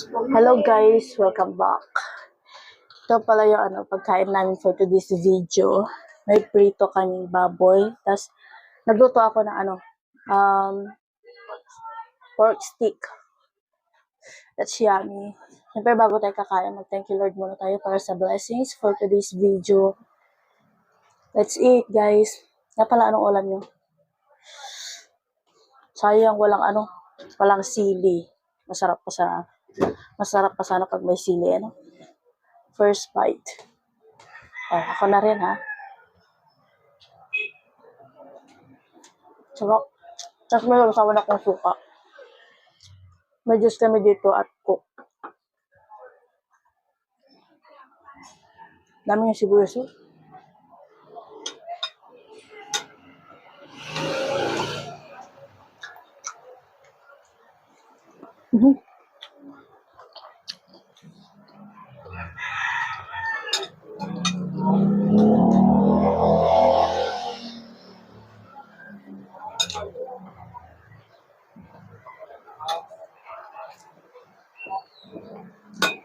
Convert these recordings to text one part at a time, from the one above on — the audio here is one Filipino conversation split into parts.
Hello guys, welcome back. Ito pala yung pagkain namin for today's video. May prito kaming baboy. Tapos nagluto ako ng pork stick. That's yummy. Siyempre bago tayo kakain, mag-thank you Lord muna tayo para sa blessings for today's video. Let's eat guys. Nga pala anong ulam nyo? Sayang walang sili. Masarap pa sana pag may sili, First bite. Ako na rin, ha? Sarap. Tapos may usawa na akong suka. May juice kami dito at cook. Dami yung sibuyas,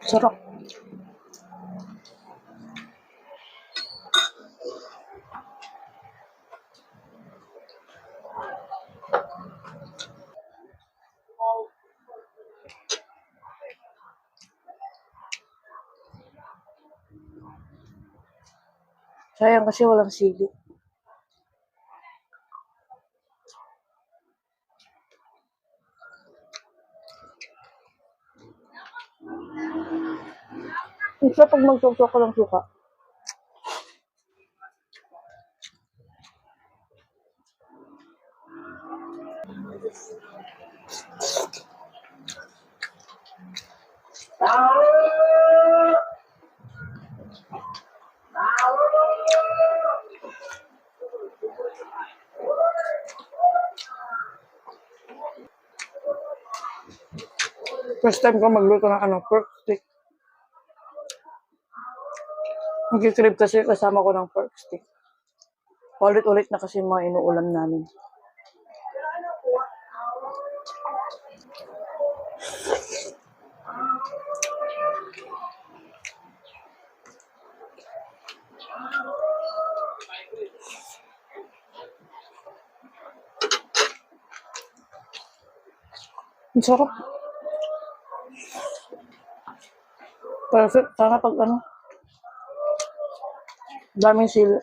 Sarap. Sayang kasi walang sili. Isa pag magsusok ko ng suka. First time ko magluto ng pork stick. Nag-crave kasi kasama ko ng pork stick. Ulit-ulit na kasi mga inuulam namin. Ang sarap. Perfect. Sana pag daming sili.